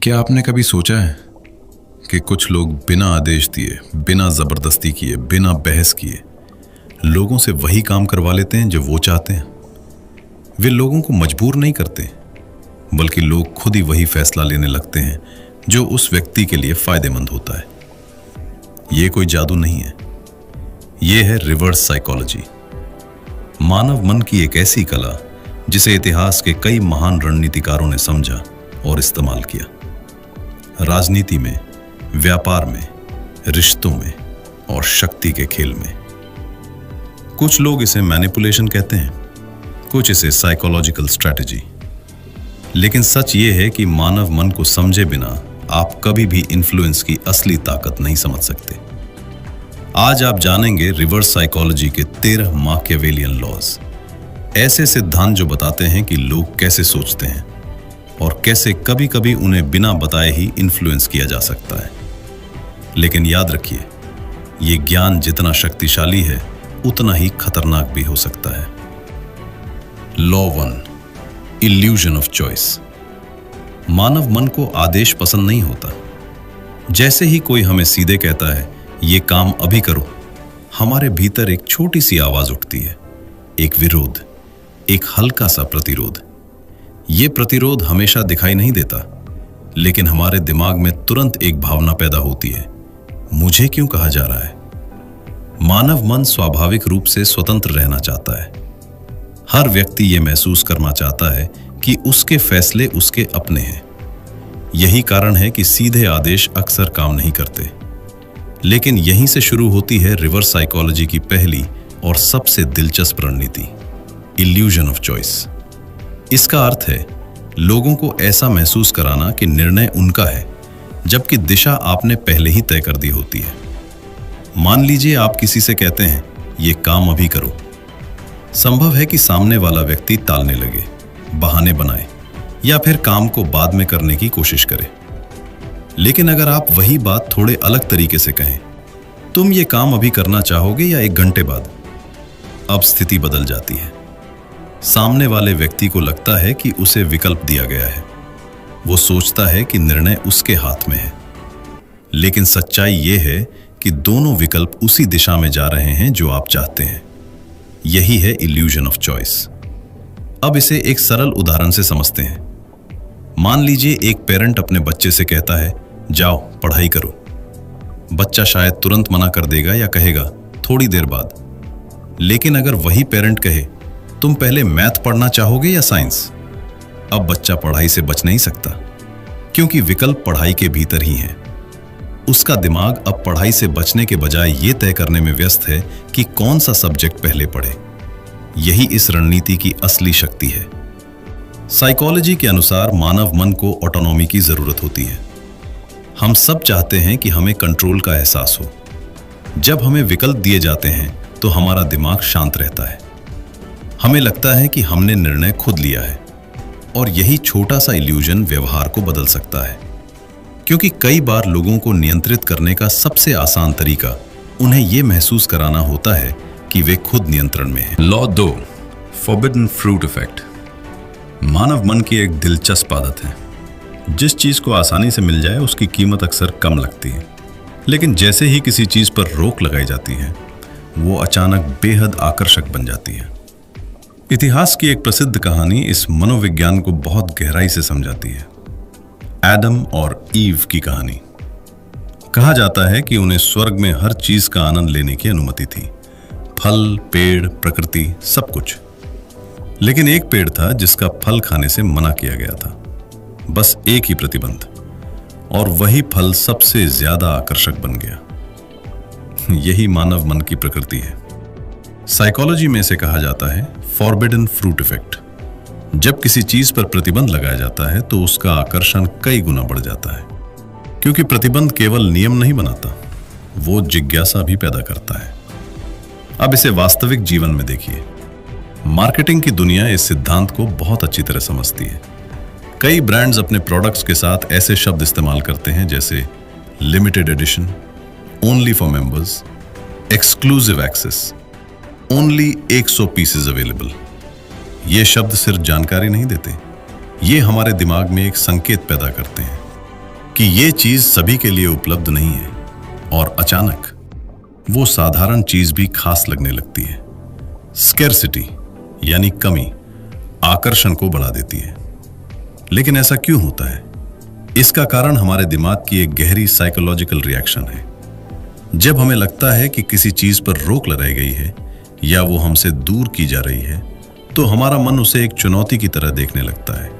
क्या आपने कभी सोचा है कि कुछ लोग बिना आदेश दिए, बिना जबरदस्ती किए, बिना बहस किए लोगों से वही काम करवा लेते हैं जो वो चाहते हैं। वे लोगों को मजबूर नहीं करते, बल्कि लोग खुद ही वही फैसला लेने लगते हैं जो उस व्यक्ति के लिए फायदेमंद होता है। ये कोई जादू नहीं है, ये है रिवर्स साइकोलॉजी, मानव मन की एक ऐसी कला जिसे इतिहास के कई महान रणनीतिकारों ने समझा और इस्तेमाल किया। राजनीति में, व्यापार में, रिश्तों में और शक्ति के खेल में। कुछ लोग इसे मैनिपुलेशन कहते हैं, कुछ इसे साइकोलॉजिकल स्ट्रैटेजी। लेकिन सच ये है कि मानव मन को समझे बिना आप कभी भी इन्फ्लुएंस की असली ताकत नहीं समझ सकते। आज आप जानेंगे रिवर्स साइकोलॉजी के 13 माकियावेलियन लॉज, ऐसे सिद्धांत जो बताते हैं कि लोग कैसे सोचते हैं और कैसे कभी कभी उन्हें बिना बताए ही इन्फ्लुएंस किया जा सकता है। लेकिन याद रखिए, ये ज्ञान जितना शक्तिशाली है उतना ही खतरनाक भी हो सकता है। Law 1, illusion of choice. मानव मन को आदेश पसंद नहीं होता। जैसे ही कोई हमें सीधे कहता है ये काम अभी करो, हमारे भीतर एक छोटी सी आवाज उठती है, एक विरोध, एक हल्का सा प्रतिरोध। ये प्रतिरोध हमेशा दिखाई नहीं देता, लेकिन हमारे दिमाग में तुरंत एक भावना पैदा होती है, मुझे क्यों कहा जा रहा है। मानव मन स्वाभाविक रूप से स्वतंत्र रहना चाहता है। हर व्यक्ति ये महसूस करना चाहता है कि उसके फैसले उसके अपने हैं। यही कारण है कि सीधे आदेश अक्सर काम नहीं करते। लेकिन यहीं से शुरू होती है रिवर्स साइकोलॉजी की पहली और सबसे दिलचस्प रणनीति, इल्यूजन ऑफ चॉइस। इसका अर्थ है लोगों को ऐसा महसूस कराना कि निर्णय उनका है, जबकि दिशा आपने पहले ही तय कर दी होती है। मान लीजिए आप किसी से कहते हैं ये काम अभी करो। संभव है कि सामने वाला व्यक्ति टालने लगे, बहाने बनाए या फिर काम को बाद में करने की कोशिश करे। लेकिन अगर आप वही बात थोड़े अलग तरीके से कहें, तुम ये काम अभी करना चाहोगे या 1 घंटे बाद, अब स्थिति बदल जाती है। सामने वाले व्यक्ति को लगता है कि उसे विकल्प दिया गया है। वो सोचता है कि निर्णय उसके हाथ में है। लेकिन सच्चाई ये है कि दोनों विकल्प उसी दिशा में जा रहे हैं जो आप चाहते हैं। यही है इल्यूजन ऑफ चॉइस। अब इसे एक सरल उदाहरण से समझते हैं। मान लीजिए एक पेरेंट अपने बच्चे से कहता है जाओ पढ़ाई करो। बच्चा शायद तुरंत मना कर देगा या कहेगा थोड़ी देर बाद। लेकिन अगर वही पेरेंट कहे तुम पहले मैथ पढ़ना चाहोगे या साइंस, अब बच्चा पढ़ाई से बच नहीं सकता, क्योंकि विकल्प पढ़ाई के भीतर ही है। उसका दिमाग अब पढ़ाई से बचने के बजाय ये तय करने में व्यस्त है कि कौन सा सब्जेक्ट पहले पढ़े। यही इस रणनीति की असली शक्ति है। साइकोलॉजी के अनुसार मानव मन को ऑटोनॉमी की जरूरत होती है। हम सब चाहते हैं कि हमें कंट्रोल का एहसास हो। जब हमें विकल्प दिए जाते हैं तो हमारा दिमाग शांत रहता है। हमें लगता है कि हमने निर्णय खुद लिया है, और यही छोटा सा इल्यूजन व्यवहार को बदल सकता है। क्योंकि कई बार लोगों को नियंत्रित करने का सबसे आसान तरीका उन्हें यह महसूस कराना होता है कि वे खुद नियंत्रण में हैं। Law 2, forbidden fruit effect. मानव मन की एक दिलचस्प आदत है, जिस चीज को आसानी से मिल जाए उसकी कीमत अक्सर कम लगती है। लेकिन जैसे ही किसी चीज पर रोक लगाई जाती है, वो अचानक बेहद आकर्षक बन जाती है। इतिहास की एक प्रसिद्ध कहानी इस मनोविज्ञान को बहुत गहराई से समझाती है। एडम और ईव की कहानी। कहा जाता है कि उन्हें स्वर्ग में हर चीज का आनंद लेने की अनुमति थी, फल, पेड़, प्रकृति, सब कुछ। लेकिन एक पेड़ था जिसका फल खाने से मना किया गया था। बस एक ही प्रतिबंध, और वही फल सबसे ज्यादा आकर्षक बन गया। यही मानव मन की प्रकृति है। साइकोलॉजी में इसे कहा जाता है फॉरबिडन फ्रूट इफेक्ट। जब किसी चीज पर प्रतिबंध लगाया जाता है तो उसका आकर्षण कई गुना बढ़ जाता है, क्योंकि प्रतिबंध केवल नियम नहीं बनाता, वो जिज्ञासा भी पैदा करता है। अब इसे वास्तविक जीवन में देखिए। मार्केटिंग की दुनिया इस सिद्धांत को बहुत अच्छी तरह समझती है। कई ब्रांड्स अपने प्रोडक्ट्स के साथ ऐसे शब्द इस्तेमाल करते हैं जैसे limited edition, only for members, exclusive access, only 100 pieces available. ये शब्द सिर्फ जानकारी नहीं देते, ये हमारे दिमाग में एक संकेत पैदा करते हैं कि ये चीज सभी के लिए उपलब्ध नहीं है और अचानक वो साधारण चीज भी खास लगने लगती है। स्कैर्सिटी यानी कमी आकर्षण को बढ़ा देती है। लेकिन ऐसा क्यों होता है? इसका कारण हमारे दिमाग की एक गहरी साइकोलॉजिकल रिएक्शन है। जब हमें लगता है कि किसी चीज पर रोक लगाई गई है या वो हमसे दूर की जा रही है, तो हमारा मन उसे एक चुनौती की तरह देखने लगता है।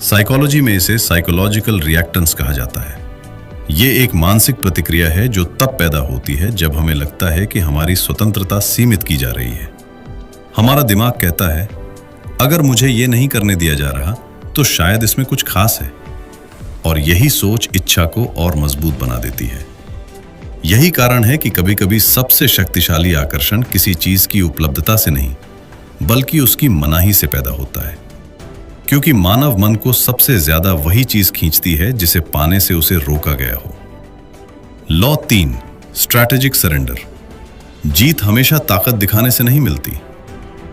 साइकोलॉजी में इसे साइकोलॉजिकल रिएक्टेंस कहा जाता है। ये एक मानसिक प्रतिक्रिया है जो तब पैदा होती है जब हमें लगता है कि हमारी स्वतंत्रता सीमित की जा रही है। हमारा दिमाग कहता है, अगर मुझे ये नहीं करने दिया जा रहा तो शायद इसमें कुछ खास है, और यही सोच इच्छा को और मजबूत बना देती है। यही कारण है कि कभी-कभी सबसे शक्तिशाली आकर्षण किसी चीज की उपलब्धता से नहीं, बल्कि उसकी मनाही से पैदा होता है। क्योंकि मानव मन को सबसे ज्यादा वही चीज खींचती है जिसे पाने से उसे रोका गया हो। Law 3, strategic surrender. जीत हमेशा ताकत दिखाने से नहीं मिलती।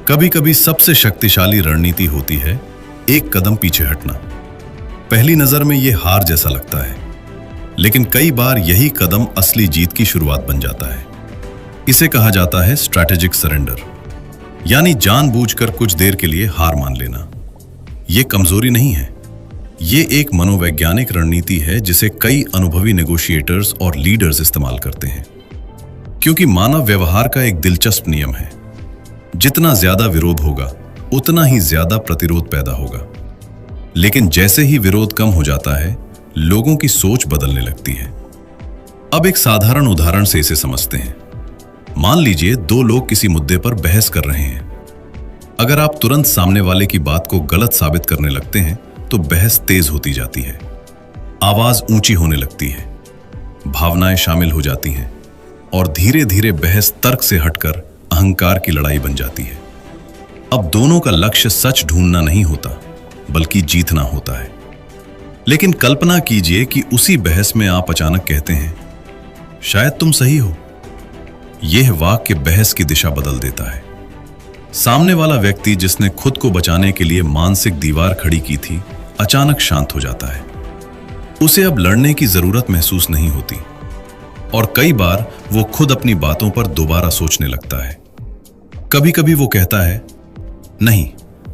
कभी कभी सबसे शक्तिशाली रणनीति होती है एक कदम पीछे हटना। पहली नजर में यह हार जैसा लगता है, लेकिन कई बार यही कदम असली जीत की शुरुआत बन जाता है। इसे कहा जाता है स्ट्रैटेजिक सरेंडर, यानी जानबूझकर कुछ देर के लिए हार मान लेना। यह कमजोरी नहीं है, यह एक मनोवैज्ञानिक रणनीति है जिसे कई अनुभवी नेगोशिएटर्स और लीडर्स इस्तेमाल करते हैं। क्योंकि मानव व्यवहार का एक दिलचस्प नियम है, जितना ज्यादा विरोध होगा उतना ही ज्यादा प्रतिरोध पैदा होगा। लेकिन जैसे ही विरोध कम हो जाता है, लोगों की सोच बदलने लगती है। अब एक साधारण उदाहरण से इसे समझते हैं। मान लीजिए दो लोग किसी मुद्दे पर बहस कर रहे हैं। अगर आप तुरंत सामने वाले की बात को गलत साबित करने लगते हैं तो बहस तेज होती जाती है, आवाज ऊंची होने लगती है, भावनाएं शामिल हो जाती हैं और धीरे धीरे बहस तर्क से हटकर अहंकार की लड़ाई बन जाती है। अब दोनों का लक्ष्य सच ढूंढना नहीं होता, बल्कि जीतना होता है। लेकिन कल्पना कीजिए कि उसी बहस में आप अचानक कहते हैं, शायद तुम सही हो। यह वाक्य बहस की दिशा बदल देता है। सामने वाला व्यक्ति जिसने खुद को बचाने के लिए मानसिक दीवार खड़ी की थी, अचानक शांत हो जाता है। उसे अब लड़ने की जरूरत महसूस नहीं होती और कई बार वो खुद अपनी बातों पर दोबारा सोचने लगता है। कभी कभी वो कहता है, नहीं,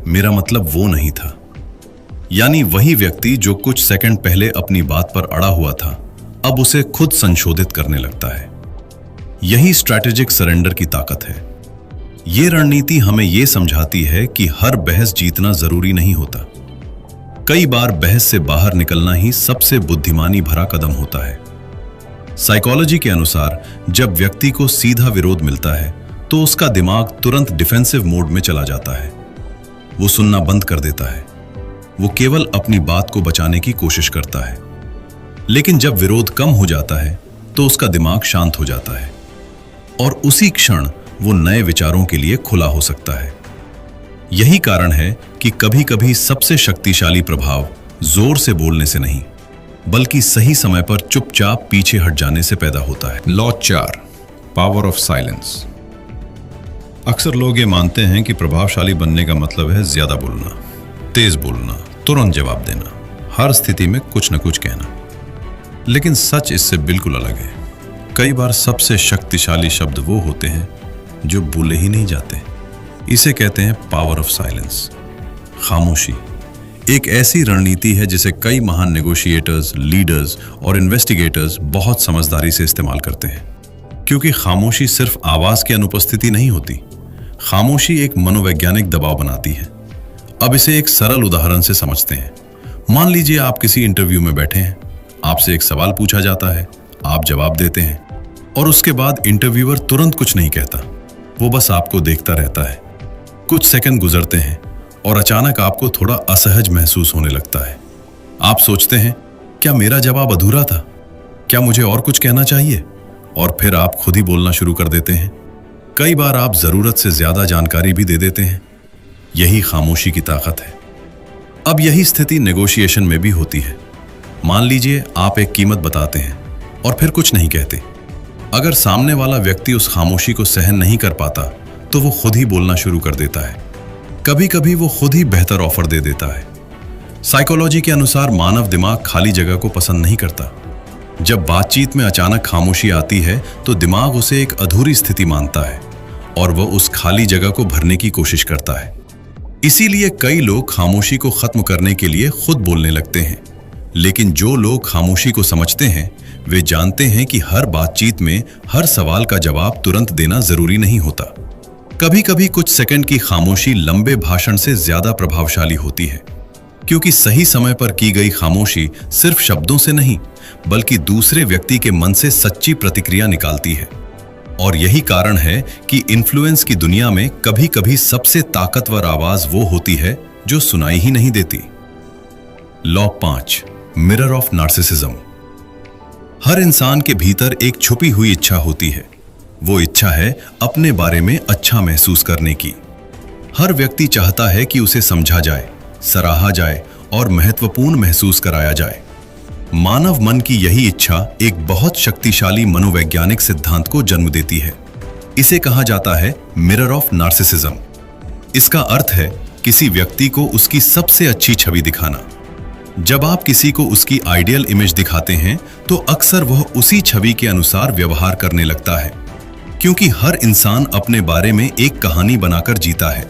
मेरा मतलब वो नहीं था। यानी वही व्यक्ति जो कुछ सेकंड पहले अपनी बात पर अड़ा हुआ था, अब उसे खुद संशोधित करने लगता है। यही स्ट्रैटेजिक सरेंडर की ताकत है। यह रणनीति हमें यह समझाती है कि हर बहस जीतना जरूरी नहीं होता। कई बार बहस से बाहर निकलना ही सबसे बुद्धिमानी भरा कदम होता है। साइकोलॉजी के अनुसार जब व्यक्ति को सीधा विरोध मिलता है तो उसका दिमाग तुरंत डिफेंसिव मोड में चला जाता है। वो सुनना बंद कर देता है, वो केवल अपनी बात को बचाने की कोशिश करता है। लेकिन जब विरोध कम हो जाता है तो उसका दिमाग शांत हो जाता है और उसी क्षण वो नए विचारों के लिए खुला हो सकता है। यही कारण है कि कभी कभी सबसे शक्तिशाली प्रभाव जोर से बोलने से नहीं, बल्कि सही समय पर चुपचाप पीछे हट जाने से पैदा होता है। Law 4, power of silence. अक्सर लोग ये मानते हैं कि प्रभावशाली बनने का मतलब है ज्यादा बोलना, तेज बोलना, तुरंत जवाब देना, हर स्थिति में कुछ न कुछ कहना। लेकिन सच इससे बिल्कुल अलग है। कई बार सबसे शक्तिशाली शब्द वो होते हैं जो बोले ही नहीं जाते। इसे कहते हैं पावर ऑफ साइलेंस, खामोशी। एक ऐसी रणनीति है जिसे कई महान नेगोशिएटर्स, लीडर्स और इन्वेस्टिगेटर्स बहुत समझदारी से इस्तेमाल करते हैं। क्योंकि खामोशी सिर्फ आवाज की अनुपस्थिति नहीं होती, खामोशी एक मनोवैज्ञानिक दबाव बनाती है। अब इसे एक सरल उदाहरण से समझते हैं। मान लीजिए आप किसी इंटरव्यू में बैठे हैं, आपसे एक सवाल पूछा जाता है, आप जवाब देते हैं और उसके बाद इंटरव्यूअर तुरंत कुछ नहीं कहता, वो बस आपको देखता रहता है। कुछ सेकंड गुजरते हैं और अचानक आपको थोड़ा असहज महसूस होने लगता है। आप सोचते हैं, क्या मेरा जवाब अधूरा था? क्या मुझे और कुछ कहना चाहिए? और फिर आप खुद ही बोलना शुरू कर देते हैं। कई बार आप जरूरत से ज्यादा जानकारी भी दे देते हैं। यही खामोशी की ताकत है। अब यही स्थिति नेगोशिएशन में भी होती है। मान लीजिए आप एक कीमत बताते हैं और फिर कुछ नहीं कहते। अगर सामने वाला व्यक्ति उस खामोशी को सहन नहीं कर पाता तो वो खुद ही बोलना शुरू कर देता है। कभी कभी वो खुद ही बेहतर ऑफर दे देता है। साइकोलॉजी के अनुसार मानव दिमाग खाली जगह को पसंद नहीं करता। जब बातचीत में अचानक खामोशी आती है तो दिमाग उसे एक अधूरी स्थिति मानता है और वह उस खाली जगह को भरने की कोशिश करता है। इसीलिए कई लोग खामोशी को खत्म करने के लिए खुद बोलने लगते हैं, लेकिन जो लोग खामोशी को समझते हैं वे जानते हैं कि हर बातचीत में हर सवाल का जवाब तुरंत देना जरूरी नहीं होता। कभी कभी कुछ सेकंड की खामोशी लंबे भाषण से ज्यादा प्रभावशाली होती है, क्योंकि सही समय पर की गई खामोशी सिर्फ शब्दों से नहीं बल्कि दूसरे व्यक्ति के मन से सच्ची प्रतिक्रिया निकालती है। और यही कारण है कि इन्फ्लुएंस की दुनिया में कभी कभी सबसे ताकतवर आवाज वो होती है जो सुनाई ही नहीं देती। Law 5, mirror of narcissism. हर इंसान के भीतर एक छुपी हुई इच्छा होती है। वो इच्छा है अपने बारे में अच्छा महसूस करने की। हर व्यक्ति चाहता है कि उसे समझा जाए, सराहा जाए और महत्वपूर्ण महसूस कराया जाए। मानव मन की यही इच्छा एक बहुत शक्तिशाली मनोवैज्ञानिक सिद्धांत को जन्म देती है। इसे कहा जाता है मिरर ऑफ नार्सिसिज्म। इसका अर्थ है किसी व्यक्ति को उसकी सबसे अच्छी छवि दिखाना। जब आप किसी को उसकी आइडियल इमेज दिखाते हैं तो अक्सर वह उसी छवि के अनुसार व्यवहार करने लगता है, क्योंकि हर इंसान अपने बारे में एक कहानी बनाकर जीता है।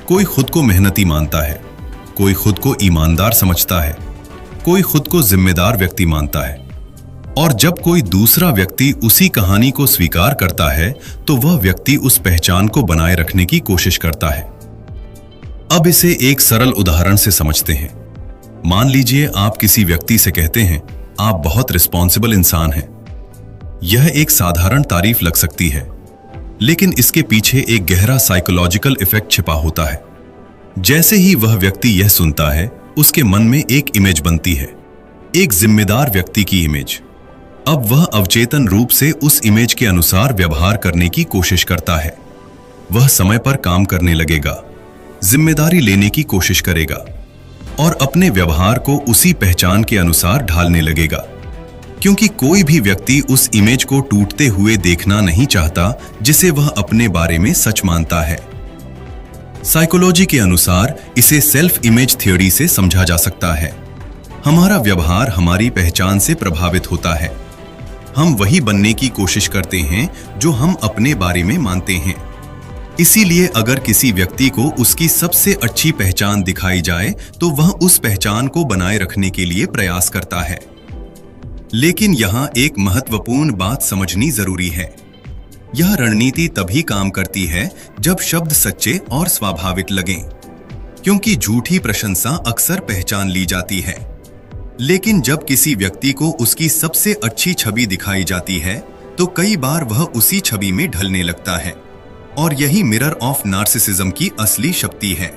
कोई खुद को मेहनती मानता है, कोई खुद को ईमानदार समझता है, कोई खुद को जिम्मेदार व्यक्ति मानता है। और जब कोई दूसरा व्यक्ति उसी कहानी को स्वीकार करता है तो वह व्यक्ति उस पहचान को बनाए रखने की कोशिश करता है। अब इसे एक सरल उदाहरण से समझते हैं। मान लीजिए आप किसी व्यक्ति से कहते हैं, आप बहुत रिस्पॉन्सिबल इंसान हैं। यह एक साधारण तारीफ लग सकती है, लेकिन इसके पीछे एक गहरा साइकोलॉजिकल इफेक्ट छिपा होता है। जैसे ही वह व्यक्ति यह सुनता है, उसके मन में एक इमेज बनती है, एक जिम्मेदार व्यक्ति की इमेज। अब वह अवचेतन रूप से उस इमेज के अनुसार व्यवहार करने की कोशिश करता है। वह समय पर काम करने लगेगा, जिम्मेदारी लेने की कोशिश करेगा और अपने व्यवहार को उसी पहचान के अनुसार ढालने लगेगा, क्योंकि कोई भी व्यक्ति उस इमेज को टूटते हुए देखना नहीं चाहता जिसे वह अपने बारे में सच मानता है। साइकोलॉजी के अनुसार इसे सेल्फ इमेज थ्योरी से समझा जा सकता है। हमारा व्यवहार हमारी पहचान से प्रभावित होता है। हम वही बनने की कोशिश करते हैं जो हम अपने बारे में मानते हैं। इसीलिए अगर किसी व्यक्ति को उसकी सबसे अच्छी पहचान दिखाई जाए तो वह उस पहचान को बनाए रखने के लिए प्रयास करता है। लेकिन यहाँ एक महत्वपूर्ण बात समझनी जरूरी है। यह रणनीति तभी काम करती है जब शब्द सच्चे और स्वाभाविक लगें, क्योंकि झूठी प्रशंसा अक्सर पहचान ली जाती है। लेकिन जब किसी व्यक्ति को उसकी सबसे अच्छी छवि दिखाई जाती है तो कई बार वह उसी छवि में ढलने लगता है। और यही मिरर ऑफ नार्सिसिज्म की असली शक्ति है,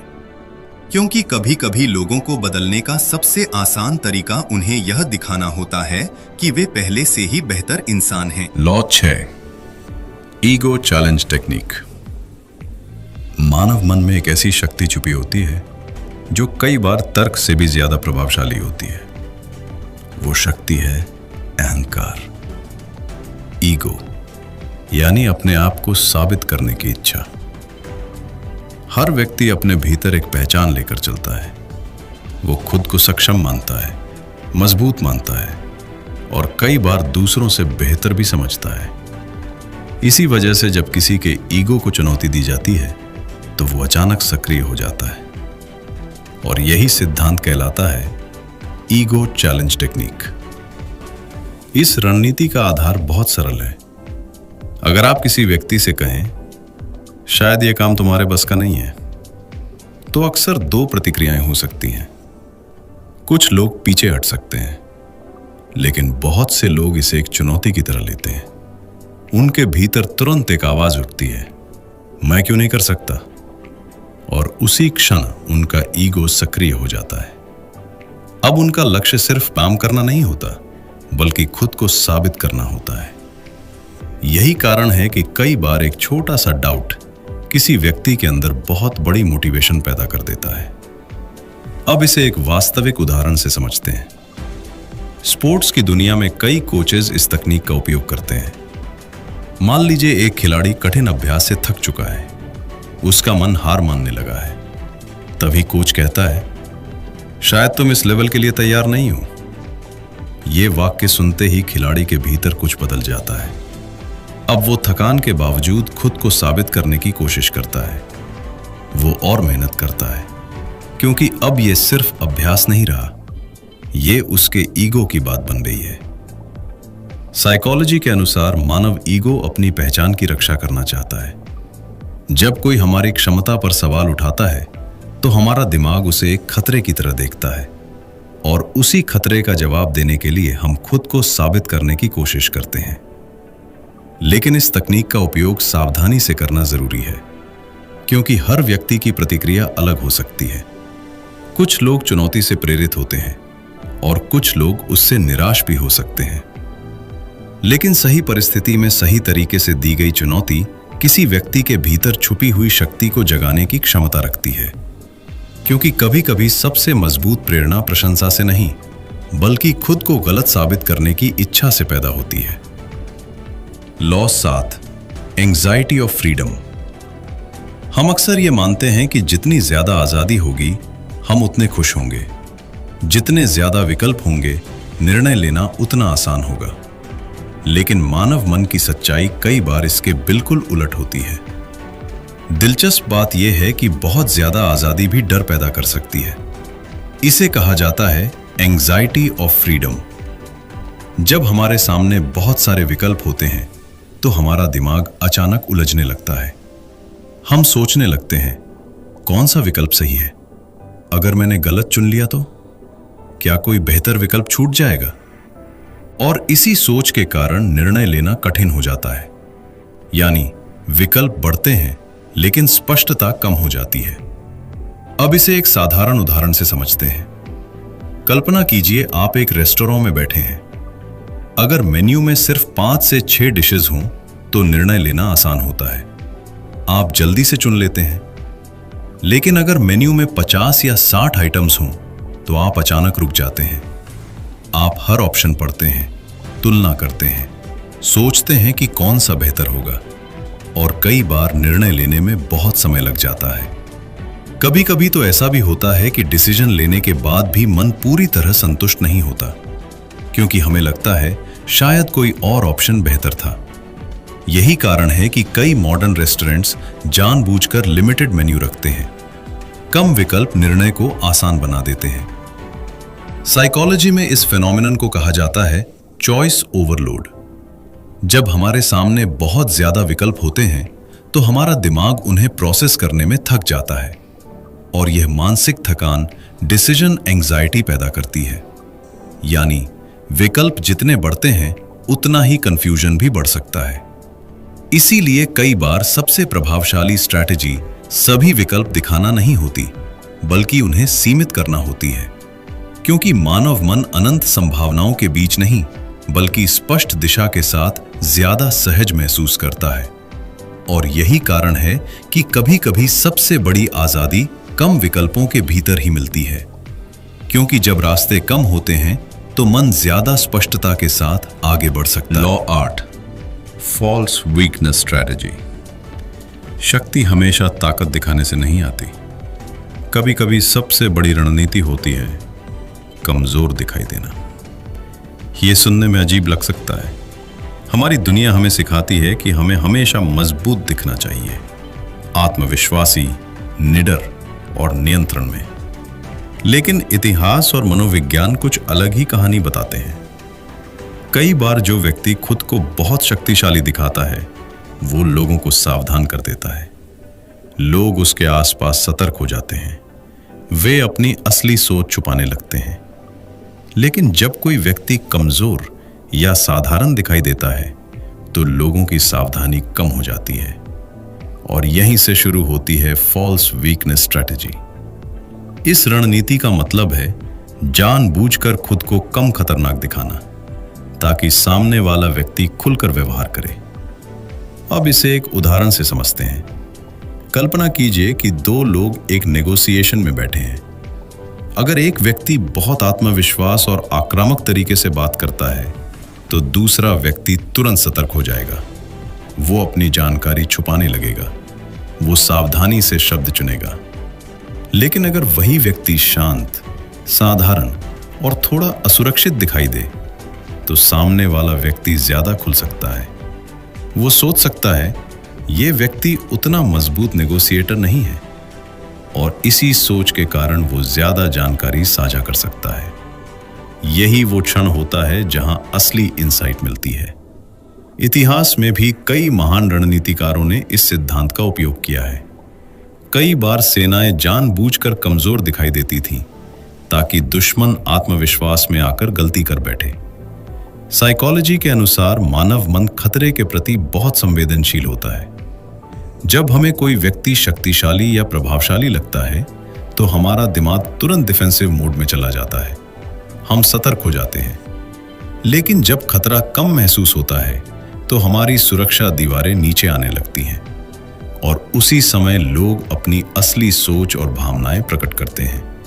क्योंकि कभी कभी लोगों को बदलने का सबसे आसान तरीका उन्हें यह दिखाना होता है कि वे पहले से ही बेहतर इंसान हैं। Law 6, ego challenge technique. मानव मन में एक ऐसी शक्ति छुपी होती है जो कई बार तर्क से भी ज्यादा प्रभावशाली होती है। वो शक्ति है अहंकार, ईगो, यानी अपने आप को साबित करने की इच्छा। हर व्यक्ति अपने भीतर एक पहचान लेकर चलता है। वो खुद को सक्षम मानता है, मजबूत मानता है और कई बार दूसरों से बेहतर भी समझता है। इसी वजह से जब किसी के ईगो को चुनौती दी जाती है तो वो अचानक सक्रिय हो जाता है। और यही सिद्धांत कहलाता है ईगो चैलेंज टेक्निक। इस रणनीति का आधार बहुत सरल है। अगर आप किसी व्यक्ति से कहें, शायद यह काम तुम्हारे बस का नहीं है, तो अक्सर दो प्रतिक्रियाएं हो सकती हैं। कुछ लोग पीछे हट सकते हैं, लेकिन बहुत से लोग इसे एक चुनौती की तरह लेते हैं। उनके भीतर तुरंत एक आवाज उठती है, मैं क्यों नहीं कर सकता? और उसी क्षण उनका ईगो सक्रिय हो जाता है। अब उनका लक्ष्य सिर्फ काम करना नहीं होता, बल्कि खुद को साबित करना होता है। यही कारण है कि कई बार एक छोटा सा डाउट किसी व्यक्ति के अंदर बहुत बड़ी मोटिवेशन पैदा कर देता है। अब इसे एक वास्तविक उदाहरण से समझते हैं। स्पोर्ट्स की दुनिया में कई कोचेज इस तकनीक का उपयोग करते हैं। मान लीजिए एक खिलाड़ी कठिन अभ्यास से थक चुका है, उसका मन हार मानने लगा है। तभी कोच कहता है, शायद तुम इस लेवल के लिए तैयार नहीं हो। ये वाक्य सुनते ही खिलाड़ी के भीतर कुछ बदल जाता है। अब वो थकान के बावजूद खुद को साबित करने की कोशिश करता है। वो और मेहनत करता है, क्योंकि अब ये सिर्फ अभ्यास नहीं रहा, ये उसके ईगो की बात बन गई है। साइकोलॉजी के अनुसार मानव ईगो अपनी पहचान की रक्षा करना चाहता है। जब कोई हमारी क्षमता पर सवाल उठाता है तो हमारा दिमाग उसे एक खतरे की तरह देखता है और उसी खतरे का जवाब देने के लिए हम खुद को साबित करने की कोशिश करते हैं। लेकिन इस तकनीक का उपयोग सावधानी से करना जरूरी है, क्योंकि हर व्यक्ति की प्रतिक्रिया अलग हो सकती है। कुछ लोग चुनौती से प्रेरित होते हैं और कुछ लोग उससे निराश भी हो सकते हैं। लेकिन सही परिस्थिति में सही तरीके से दी गई चुनौती किसी व्यक्ति के भीतर छुपी हुई शक्ति को जगाने की क्षमता रखती है, क्योंकि कभी कभी सबसे मजबूत प्रेरणा प्रशंसा से नहीं, बल्कि खुद को गलत साबित करने की इच्छा से पैदा होती है। Law 7, anxiety of freedom. हम अक्सर ये मानते हैं कि जितनी ज्यादा आजादी होगी हम उतने खुश होंगे, जितने ज्यादा विकल्प होंगे निर्णय लेना उतना आसान होगा। लेकिन मानव मन की सच्चाई कई बार इसके बिल्कुल उलट होती है। दिलचस्प बात यह है कि बहुत ज्यादा आजादी भी डर पैदा कर सकती है। इसे कहा जाता है एंग्जाइटी ऑफ फ्रीडम। जब हमारे सामने बहुत सारे विकल्प होते हैं तो हमारा दिमाग अचानक उलझने लगता है। हम सोचने लगते हैं, कौन सा विकल्प सही है? अगर मैंने गलत चुन लिया तो क्या कोई बेहतर विकल्प छूट जाएगा? और इसी सोच के कारण निर्णय लेना कठिन हो जाता है। यानी विकल्प बढ़ते हैं लेकिन स्पष्टता कम हो जाती है। अब इसे एक साधारण उदाहरण से समझते हैं। कल्पना कीजिए आप एक रेस्टोरेंट में बैठे हैं। अगर मेन्यू में सिर्फ 5 से 6 डिशेज हों तो निर्णय लेना आसान होता है, आप जल्दी से चुन लेते हैं। लेकिन अगर मेन्यू में 50 या 60 आइटम्स हों तो आप अचानक रुक जाते हैं। आप हर ऑप्शन पढ़ते हैं, तुलना करते हैं, सोचते हैं कि कौन सा बेहतर होगा, और कई बार निर्णय लेने में बहुत समय लग जाता है। कभी कभी तो ऐसा भी होता है कि डिसीजन लेने के बाद भी मन पूरी तरह संतुष्ट नहीं होता, क्योंकि हमें लगता है शायद कोई और ऑप्शन बेहतर था। यही कारण है कि कई मॉडर्न रेस्टोरेंट्स जानबूझकर लिमिटेड मेन्यू रखते हैं। कम विकल्प निर्णय को आसान बना देते हैं। साइकोलॉजी में इस फेनोमेनन को कहा जाता है चॉइस ओवरलोड। जब हमारे सामने बहुत ज्यादा विकल्प होते हैं तो हमारा दिमाग उन्हें प्रोसेस करने में थक जाता है, और यह मानसिक थकान डिसीजन एंग्जाइटी पैदा करती है। यानी विकल्प जितने बढ़ते हैं उतना ही कंफ्यूजन भी बढ़ सकता है। इसीलिए कई बार सबसे प्रभावशाली स्ट्रैटेजी सभी विकल्प दिखाना नहीं होती, बल्कि उन्हें सीमित करना होती है, क्योंकि मानव मन अनंत संभावनाओं के बीच नहीं, बल्कि स्पष्ट दिशा के साथ ज्यादा सहज महसूस करता है। और यही कारण है कि कभी-कभी सबसे बड़ी आजादी कम विकल्पों के भीतर ही मिलती है, क्योंकि जब रास्ते कम होते हैं तो मन ज्यादा स्पष्टता के साथ आगे बढ़ सकता है। Law 8, falls weakness strategy. शक्ति हमेशा ताकत दिखाने से नहीं आती। कभी कभी सबसे बड़ी रणनीति होती है कमजोर दिखाई देना। यह सुनने में अजीब लग सकता है। हमारी दुनिया हमें सिखाती है कि हमें हमेशा मजबूत दिखना चाहिए, आत्मविश्वासी, निडर और नियंत्रण में। लेकिन इतिहास और मनोविज्ञान कुछ अलग ही कहानी बताते हैं। कई बार जो व्यक्ति खुद को बहुत शक्तिशाली दिखाता है वो लोगों को सावधान कर देता है। लोग उसके आसपास सतर्क हो जाते हैं, वे अपनी असली सोच छुपाने लगते हैं। लेकिन जब कोई व्यक्ति कमजोर या साधारण दिखाई देता है तो लोगों की सावधानी कम हो जाती है, और यहीं से शुरू होती है फॉल्स वीकनेस स्ट्रैटेजी। इस रणनीति का मतलब है जानबूझकर खुद को कम खतरनाक दिखाना, ताकि सामने वाला व्यक्ति खुलकर व्यवहार करे। अब इसे एक उदाहरण से समझते हैं। कल्पना कीजिए कि 2 लोग एक नेगोशिएशन में बैठे हैं। अगर एक व्यक्ति बहुत आत्मविश्वास और आक्रामक तरीके से बात करता है तो दूसरा व्यक्ति तुरंत सतर्क हो जाएगा। वो अपनी जानकारी छुपाने लगेगा, वो सावधानी से शब्द चुनेगा। लेकिन अगर वही व्यक्ति शांत, साधारण और थोड़ा असुरक्षित दिखाई दे, तो सामने वाला व्यक्ति ज्यादा खुल सकता है। वो सोच सकता है ये व्यक्ति उतना मजबूत नेगोशिएटर नहीं है, और इसी सोच के कारण वो ज्यादा जानकारी साझा कर सकता है। यही वो क्षण होता है जहां असली इंसाइट मिलती है। इतिहास में भी कई महान रणनीतिकारों ने इस सिद्धांत का उपयोग किया है। कई बार सेनाएं जानबूझकर कमजोर दिखाई देती थीं, ताकि दुश्मन आत्मविश्वास में आकर गलती कर बैठे। साइकोलॉजी के अनुसार मानव मन खतरे के प्रति बहुत संवेदनशील होता है। जब हमें कोई व्यक्ति शक्तिशाली या प्रभावशाली लगता है, तो हमारा दिमाग तुरंत डिफेंसिव मोड में चला जाता है। हम सतर्क हो जाते हैं। लेकिन जब खतरा कम महसूस होता है, तो हमारी सुरक्षा दीवारें नीचे आने लगती हैं, और उसी समय लोग अपनी असली सोच और भावनाएं प्रकट करते हैं।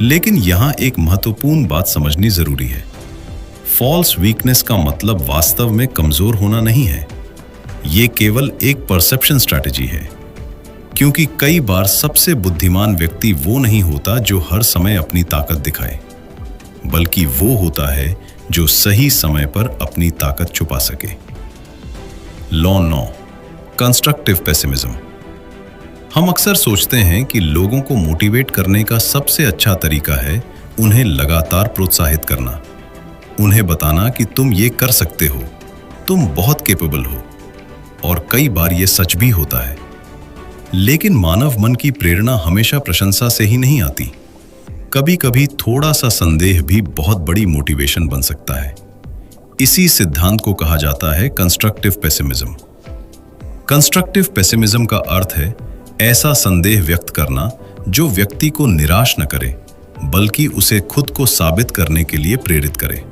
लेकिन यहां एक महत्वपूर्ण बात समझनी जरूरी है। फॉल्स वीकनेस का मतलब वास्तव में कमजोर होना नहीं है। ये केवल एक परसेप्शन स्ट्रैटेजी है, क्योंकि कई बार सबसे बुद्धिमान व्यक्ति वो नहीं होता जो हर समय अपनी ताकत दिखाए, बल्कि वो होता है जो सही समय पर अपनी ताकत छुपा सके। Law 9, constructive pessimism. हम अक्सर सोचते हैं कि लोगों को मोटिवेट करने का सबसे अच्छा तरीका है उन्हें लगातार प्रोत्साहित करना, उन्हें बताना कि तुम ये कर सकते हो, तुम बहुत कैपेबल हो। और कई बार ये सच भी होता है। लेकिन मानव मन की प्रेरणा हमेशा प्रशंसा से ही नहीं आती। कभी कभी थोड़ा सा संदेह भी बहुत बड़ी मोटिवेशन बन सकता है। इसी सिद्धांत को कहा जाता है कंस्ट्रक्टिव पेसिमिज्म। कंस्ट्रक्टिव पेसिमिज्म का अर्थ है ऐसा संदेह व्यक्त करना जो व्यक्ति को निराश न करे, बल्कि उसे खुद को साबित करने के लिए प्रेरित करे।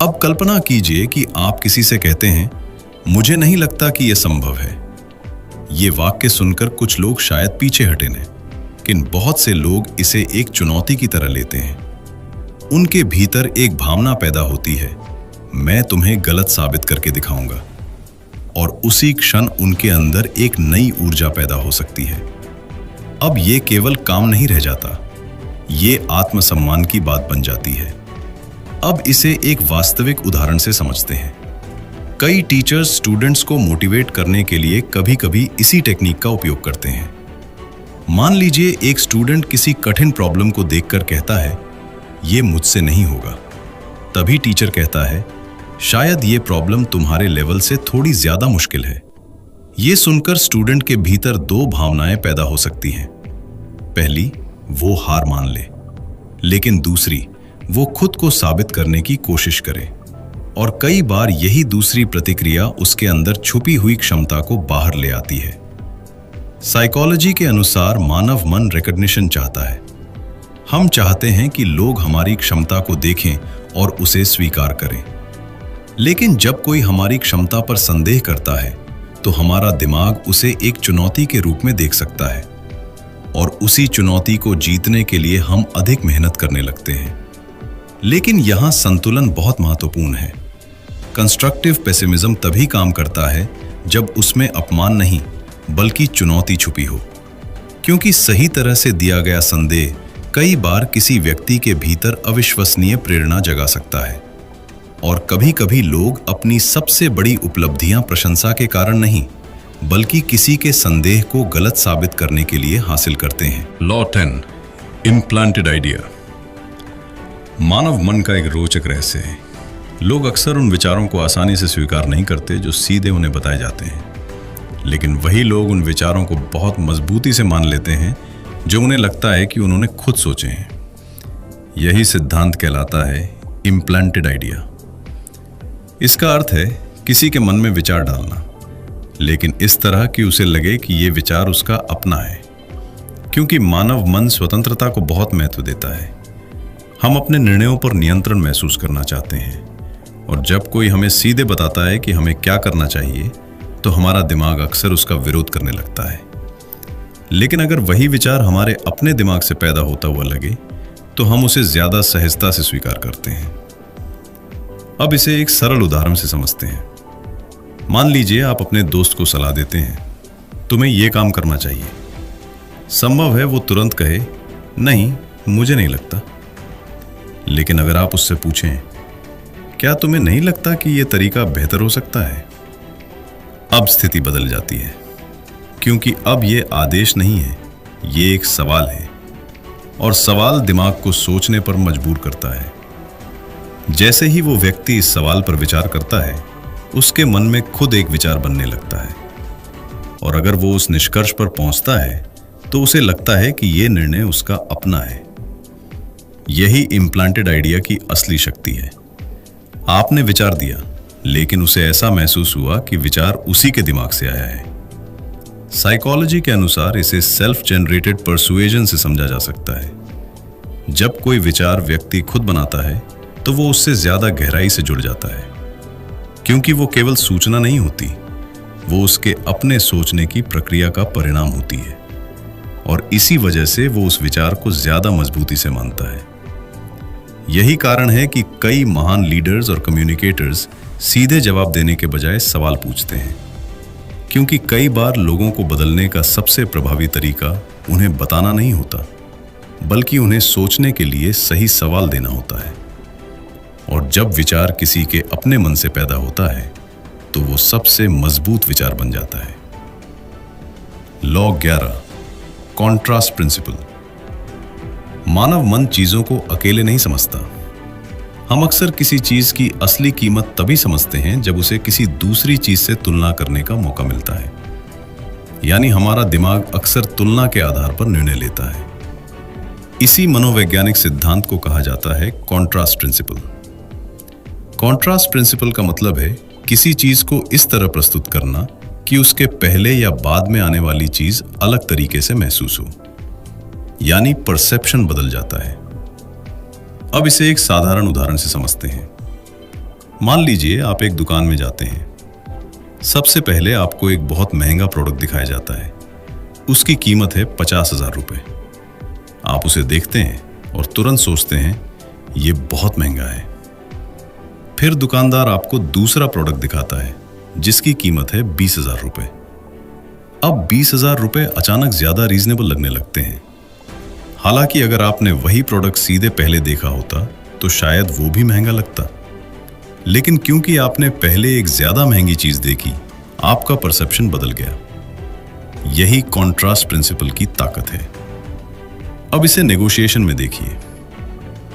अब कल्पना कीजिए कि आप किसी से कहते हैं, मुझे नहीं लगता कि यह संभव है। ये वाक्य सुनकर कुछ लोग शायद पीछे हटे ने, लेकिन बहुत से लोग इसे एक चुनौती की तरह लेते हैं। उनके भीतर एक भावना पैदा होती है, मैं तुम्हें गलत साबित करके दिखाऊंगा। और उसी क्षण उनके अंदर एक नई ऊर्जा पैदा हो सकती है। अब ये केवल काम नहीं रह जाता, ये आत्मसम्मान की बात बन जाती है। अब इसे एक वास्तविक उदाहरण से समझते हैं। कई टीचर्स स्टूडेंट्स को मोटिवेट करने के लिए कभी-कभी इसी टेक्निक का उपयोग करते हैं। मान लीजिए एक स्टूडेंट किसी कठिन प्रॉब्लम को देखकर कहता है, ये मुझसे नहीं होगा। तभी टीचर कहता है, शायद ये प्रॉब्लम तुम्हारे लेवल से थोड़ी ज्यादा मुश्किल है। ये सुनकर स्टूडेंट के भीतर दो भावनाएं पैदा हो सकती हैं। पहली, वो हार मान ले, लेकिन दूसरी, वो खुद को साबित करने की कोशिश करे। और कई बार यही दूसरी प्रतिक्रिया उसके अंदर छुपी हुई क्षमता को बाहर ले आती है। साइकोलॉजी के अनुसार मानव मन रिकॉग्निशन चाहता है। हम चाहते हैं कि लोग हमारी क्षमता को देखें और उसे स्वीकार करें। लेकिन जब कोई हमारी क्षमता पर संदेह करता है, तो हमारा दिमाग उसे एक चुनौती के रूप में देख सकता है, और उसी चुनौती को जीतने के लिए हम अधिक मेहनत करने लगते हैं। लेकिन यहां संतुलन बहुत महत्वपूर्ण है। कंस्ट्रक्टिव पेसिमिज्म तभी काम करता है जब उसमें अपमान नहीं, बल्कि चुनौती छुपी हो, क्योंकि सही तरह से दिया गया संदेह कई बार किसी व्यक्ति के भीतर अविश्वसनीय प्रेरणा जगा सकता है। और कभी-कभी लोग अपनी सबसे बड़ी उपलब्धियां प्रशंसा के कारण नहीं, बल्कि किसी के संदेह को गलत साबित करने के लिए हासिल करते हैं। Law 10, implanted idea. मानव मन का एक रोचक रहस्य है। लोग अक्सर उन विचारों को आसानी से स्वीकार नहीं करते जो सीधे उन्हें बताए जाते हैं, लेकिन वही लोग उन विचारों को बहुत मजबूती से मान लेते हैं जो उन्हें लगता है कि उन्होंने खुद सोचे हैं। यही सिद्धांत कहलाता है इम्प्लांटेड आइडिया। इसका अर्थ है किसी के मन में विचार डालना, लेकिन इस तरह कि उसे लगे कि ये विचार उसका अपना है। क्योंकि मानव मन स्वतंत्रता को बहुत महत्व देता है। हम अपने निर्णयों पर नियंत्रण महसूस करना चाहते हैं, और जब कोई हमें सीधे बताता है कि हमें क्या करना चाहिए, तो हमारा दिमाग अक्सर उसका विरोध करने लगता है। लेकिन अगर वही विचार हमारे अपने दिमाग से पैदा होता हुआ लगे, तो हम उसे ज्यादा सहजता से स्वीकार करते हैं। अब इसे एक सरल उदाहरण से समझते हैं। मान लीजिए आप अपने दोस्त को सलाह देते हैं, तुम्हें यह काम करना चाहिए। संभव है वो तुरंत कहे, नहीं, मुझे नहीं लगता, लेकिन अगर आप उससे पूछें, क्या तुम्हें नहीं लगता कि यह तरीका बेहतर हो सकता है, अब स्थिति बदल जाती है, क्योंकि अब यह आदेश नहीं है, यह एक सवाल है, और सवाल दिमाग को सोचने पर मजबूर करता है। जैसे ही वो व्यक्ति इस सवाल पर विचार करता है, उसके मन में खुद एक विचार बनने लगता है, और अगर वो उस निष्कर्ष पर पहुंचता है तो उसे लगता है कि यह निर्णय उसका अपना है। यही इम्प्लांटेड आइडिया की असली शक्ति है। आपने विचार दिया, लेकिन उसे ऐसा महसूस हुआ कि विचार उसी के दिमाग से आया है। साइकोलॉजी के अनुसार इसे सेल्फ जनरेटेड परसुएजन से समझा जा सकता है। जब कोई विचार व्यक्ति खुद बनाता है तो वो उससे ज्यादा गहराई से जुड़ जाता है, क्योंकि वो केवल सूचना नहीं होती, वो उसके अपने सोचने की प्रक्रिया का परिणाम होती है, और इसी वजह से वो उस विचार को ज्यादा मजबूती से मानता है। यही कारण है कि कई महान लीडर्स और कम्युनिकेटर्स सीधे जवाब देने के बजाय सवाल पूछते हैं, क्योंकि कई बार लोगों को बदलने का सबसे प्रभावी तरीका उन्हें बताना नहीं होता, बल्कि उन्हें सोचने के लिए सही सवाल देना होता है। और जब विचार किसी के अपने मन से पैदा होता है तो वो सबसे मजबूत विचार बन जाता है। Law 11, contrast principal. मानव मन चीजों को अकेले नहीं समझता। हम अक्सर किसी चीज की असली कीमत तभी समझते हैं जब उसे किसी दूसरी चीज से तुलना करने का मौका मिलता है। यानी हमारा दिमाग अक्सर तुलना के आधार पर निर्णय लेता है। इसी मनोवैज्ञानिक सिद्धांत को कहा जाता है कॉन्ट्रास्ट प्रिंसिपल। कॉन्ट्रास्ट प्रिंसिपल का मतलब है किसी चीज को इस तरह प्रस्तुत करना कि उसके पहले या बाद में आने वाली चीज अलग तरीके से महसूस हो, यानी परसेप्शन बदल जाता है। अब इसे एक साधारण उदाहरण से समझते हैं। मान लीजिए आप एक दुकान में जाते हैं। सबसे पहले आपको एक बहुत महंगा प्रोडक्ट दिखाया जाता है। उसकी कीमत है 50,000 रुपए। आप उसे देखते हैं और तुरंत सोचते हैं ये बहुत महंगा है। फिर दुकानदार आपको दूसरा प्रोडक्ट दिखाता है जिसकी कीमत है 20,000 रुपए। अब 20,000 रुपए अचानक ज्यादा रीजनेबल लगने लगते हैं। हालांकि अगर आपने वही प्रोडक्ट सीधे पहले देखा होता तो शायद वो भी महंगा लगता, लेकिन क्योंकि आपने पहले एक ज्यादा महंगी चीज देखी, आपका परसेप्शन बदल गया। यही कॉन्ट्रास्ट प्रिंसिपल की ताकत है। अब इसे नेगोशिएशन में देखिए।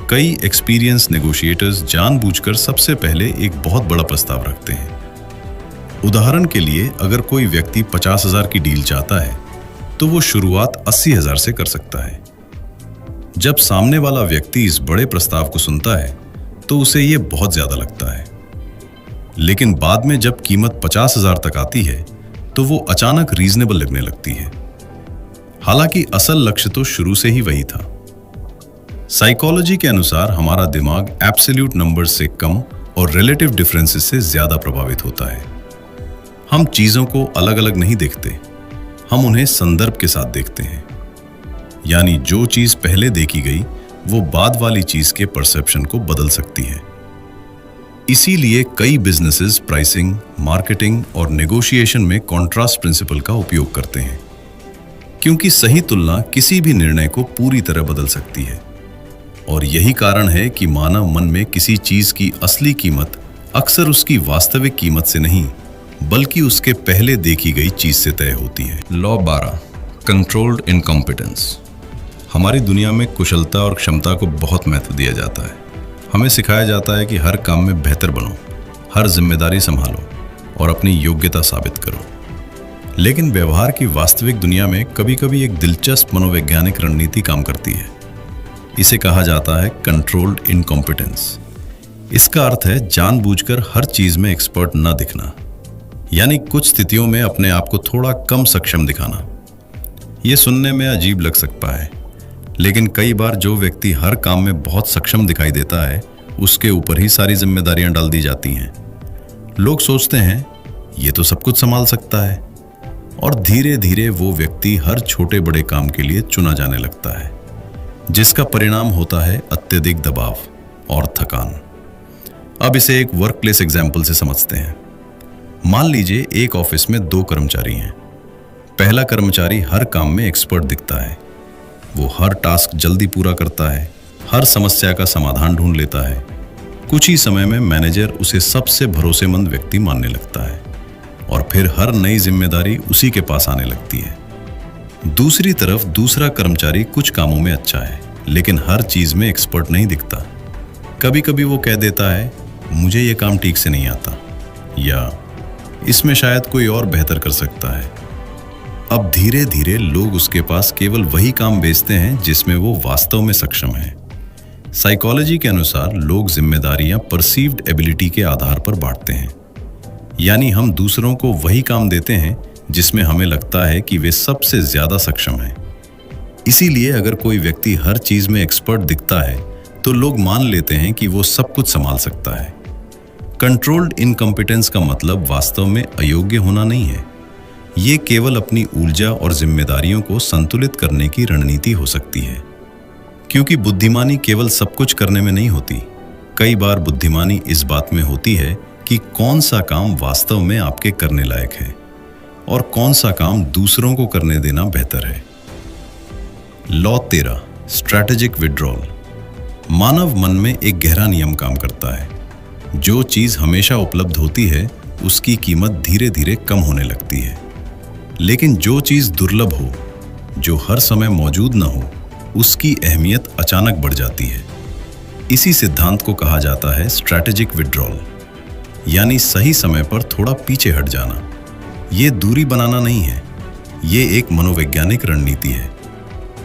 कई एक्सपीरियंस नेगोशिएटर्स जानबूझकर सबसे पहले एक बहुत बड़ा प्रस्ताव रखते हैं। उदाहरण के लिए, अगर कोई व्यक्ति 50,000 की डील चाहता है तो वो शुरुआत 80,000 से कर सकता है। जब सामने वाला व्यक्ति इस बड़े प्रस्ताव को सुनता है तो उसे ये बहुत ज्यादा लगता है, लेकिन बाद में जब कीमत 50,000 तक आती है तो वो अचानक रीजनेबल लगने लगती है। हालांकि असल लक्ष्य तो शुरू से ही वही था। साइकोलॉजी के अनुसार हमारा दिमाग एब्सोल्यूट नंबर से कम और रिलेटिव डिफरेंसेस से ज्यादा प्रभावित होता है। हम चीजों को अलग अलग नहीं देखते, हम उन्हें संदर्भ के साथ देखते हैं। यानी जो चीज पहले देखी गई वो बाद वाली चीज के परसेप्शन को बदल सकती है। इसीलिए कई बिजनेसेस प्राइसिंग, मार्केटिंग और नेगोशिएशन में कॉन्ट्रास्ट प्रिंसिपल का उपयोग करते हैं, क्योंकि सही तुलना किसी भी निर्णय को पूरी तरह बदल सकती है। और यही कारण है कि मानव मन में किसी चीज की असली कीमत अक्सर उसकी वास्तविक कीमत से नहीं, बल्कि उसके पहले देखी गई चीज से तय होती है। Law 12, controlled incompetence. हमारी दुनिया में कुशलता और क्षमता को बहुत महत्व दिया जाता है। हमें सिखाया जाता है कि हर काम में बेहतर बनो, हर जिम्मेदारी संभालो और अपनी योग्यता साबित करो। लेकिन व्यवहार की वास्तविक दुनिया में कभी कभी एक दिलचस्प मनोवैज्ञानिक रणनीति काम करती है। इसे कहा जाता है कंट्रोल्ड इनकॉम्पिटेंस। इसका अर्थ है जानबूझकर हर चीज में एक्सपर्ट न दिखना, यानी कुछ स्थितियों में अपने आप को थोड़ा कम सक्षम दिखाना। यह सुनने में अजीब लग सकता है, लेकिन कई बार जो व्यक्ति हर काम में बहुत सक्षम दिखाई देता है, उसके ऊपर ही सारी जिम्मेदारियां डाल दी जाती हैं। लोग सोचते हैं ये तो सब कुछ संभाल सकता है, और धीरे धीरे वो व्यक्ति हर छोटे बड़े काम के लिए चुना जाने लगता है, जिसका परिणाम होता है अत्यधिक दबाव और थकान। अब इसे एक वर्क प्लेस एग्जाम्पल से समझते हैं। मान लीजिए एक ऑफिस में 2 कर्मचारी हैं। पहला कर्मचारी हर काम में एक्सपर्ट दिखता है। वो हर टास्क जल्दी पूरा करता है, हर समस्या का समाधान ढूंढ लेता है। कुछ ही समय में मैनेजर उसे सबसे भरोसेमंद व्यक्ति मानने लगता है और फिर हर नई जिम्मेदारी उसी के पास आने लगती है। दूसरी तरफ दूसरा कर्मचारी कुछ कामों में अच्छा है, लेकिन हर चीज में एक्सपर्ट नहीं दिखता। कभी कभी वो कह देता है, मुझे ये काम ठीक से नहीं आता, या इसमें शायद कोई और बेहतर कर सकता है। अब धीरे धीरे लोग उसके पास केवल वही काम बेचते हैं जिसमें वो वास्तव में सक्षम है। साइकोलॉजी के अनुसार लोग जिम्मेदारियां परसीव्ड एबिलिटी के आधार पर बांटते हैं, यानी हम दूसरों को वही काम देते हैं जिसमें हमें लगता है कि वे सबसे ज्यादा सक्षम हैं। इसीलिए अगर कोई व्यक्ति हर चीज में एक्सपर्ट दिखता है तो लोग मान लेते हैं कि वो सब कुछ संभाल सकता है। कंट्रोल्ड इनकॉम्पिटेंस का मतलब वास्तव में अयोग्य होना नहीं है। ये केवल अपनी ऊर्जा और जिम्मेदारियों को संतुलित करने की रणनीति हो सकती है, क्योंकि बुद्धिमानी केवल सब कुछ करने में नहीं होती। कई बार बुद्धिमानी इस बात में होती है कि कौन सा काम वास्तव में आपके करने लायक है और कौन सा काम दूसरों को करने देना बेहतर है। Law 13, strategic withdrawal. मानव मन में एक गहरा नियम काम करता है। जो चीज हमेशा उपलब्ध होती है उसकी कीमत धीरे धीरे कम होने लगती है, लेकिन जो चीज दुर्लभ हो, जो हर समय मौजूद न हो, उसकी अहमियत अचानक बढ़ जाती है। इसी सिद्धांत को कहा जाता है स्ट्रैटेजिक विड्रॉल, यानी सही समय पर थोड़ा पीछे हट जाना। ये दूरी बनाना नहीं है, ये एक मनोवैज्ञानिक रणनीति है,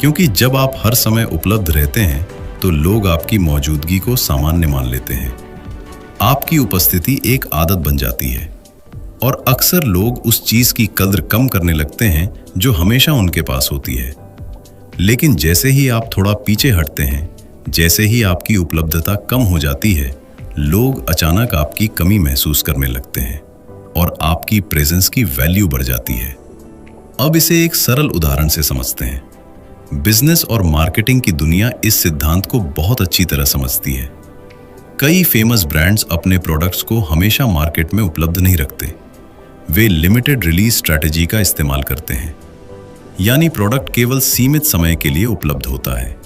क्योंकि जब आप हर समय उपलब्ध रहते हैं तो लोग आपकी मौजूदगी को सामान्य मान लेते हैं। आपकी उपस्थिति एक आदत बन जाती है और अक्सर लोग उस चीज की कद्र कम करने लगते हैं जो हमेशा उनके पास होती है। लेकिन जैसे ही आप थोड़ा पीछे हटते हैं, जैसे ही आपकी उपलब्धता कम हो जाती है, लोग अचानक आपकी कमी महसूस करने लगते हैं और आपकी प्रेजेंस की वैल्यू बढ़ जाती है। अब इसे एक सरल उदाहरण से समझते हैं। बिजनेस और मार्केटिंग की दुनिया इस सिद्धांत को बहुत अच्छी तरह समझती है। कई फेमस ब्रांड्स अपने प्रोडक्ट्स को हमेशा मार्केट में उपलब्ध नहीं रखते। वे लिमिटेड रिलीज स्ट्रैटेजी का इस्तेमाल करते हैं, यानी प्रोडक्ट केवल सीमित समय के लिए उपलब्ध होता है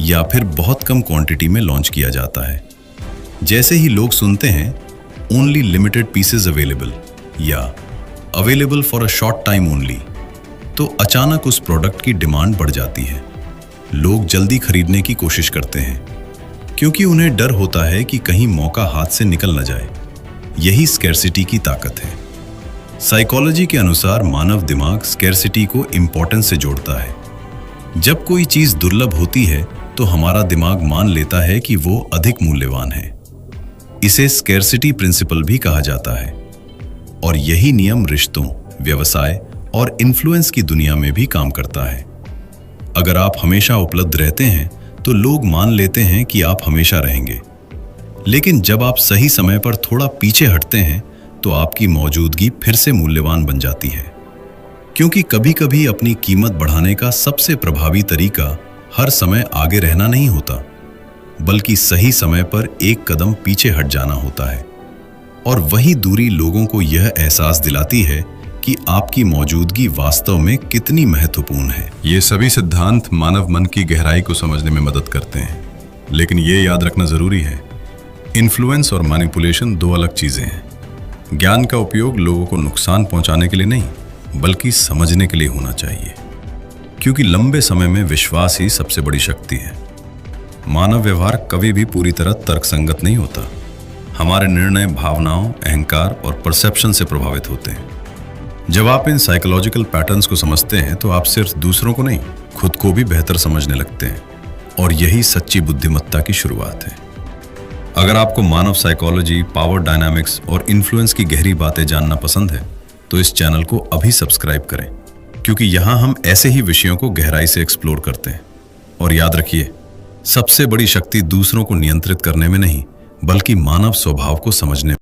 या फिर बहुत कम क्वांटिटी में लॉन्च किया जाता है। जैसे ही लोग सुनते हैं ओनली लिमिटेड पीसेस अवेलेबल या available for a short time only, तो अचानक उस प्रोडक्ट की डिमांड बढ़ जाती है। लोग जल्दी खरीदने की कोशिश करते हैं क्योंकि उन्हें डर होता है कि कहीं मौका हाथ से निकल न जाए। यही स्कैर्सिटी की ताकत है। साइकोलॉजी के अनुसार मानव दिमाग स्कैर्सिटी को इंपॉर्टेंस से जोड़ता है। जब कोई चीज दुर्लभ होती है तो हमारा दिमाग मान लेता है कि वो अधिक मूल्यवान है। इसे स्कैर्सिटी प्रिंसिपल भी कहा जाता है और यही नियम रिश्तों, व्यवसाय और इन्फ्लुएंस की दुनिया में भी काम करता है। अगर आप हमेशा उपलब्ध रहते हैं तो लोग मान लेते हैं कि आप हमेशा रहेंगे, लेकिन जब आप सही समय पर थोड़ा पीछे हटते हैं तो आपकी मौजूदगी फिर से मूल्यवान बन जाती है। क्योंकि कभी कभी अपनी कीमत बढ़ाने का सबसे प्रभावी तरीका हर समय आगे रहना नहीं होता, बल्कि सही समय पर एक कदम पीछे हट जाना होता है। और वही दूरी लोगों को यह एहसास दिलाती है कि आपकी मौजूदगी वास्तव में कितनी महत्वपूर्ण है। ये सभी सिद्धांत मानव मन की गहराई को समझने में मदद करते हैं, लेकिन ये याद रखना जरूरी है, इन्फ्लुएंस और मैनिपुलेशन दो अलग चीजें हैं। ज्ञान का उपयोग लोगों को नुकसान पहुंचाने के लिए नहीं, बल्कि समझने के लिए होना चाहिए, क्योंकि लंबे समय में विश्वास ही सबसे बड़ी शक्ति है। मानव व्यवहार कभी भी पूरी तरह तर्कसंगत नहीं होता। हमारे निर्णय भावनाओं, अहंकार और परसेप्शन से प्रभावित होते हैं। जब आप इन साइकोलॉजिकल पैटर्न्स को समझते हैं तो आप सिर्फ दूसरों को नहीं, खुद को भी बेहतर समझने लगते हैं, और यही सच्ची बुद्धिमत्ता की शुरुआत है। अगर आपको मानव साइकोलॉजी, पावर डायनामिक्स और इन्फ्लुएंस की गहरी बातें जानना पसंद है तो इस चैनल को अभी सब्सक्राइब करें, क्योंकि यहाँ हम ऐसे ही विषयों को गहराई से एक्सप्लोर करते हैं। और याद रखिए, सबसे बड़ी शक्ति दूसरों को नियंत्रित करने में नहीं, बल्कि मानव स्वभाव को समझने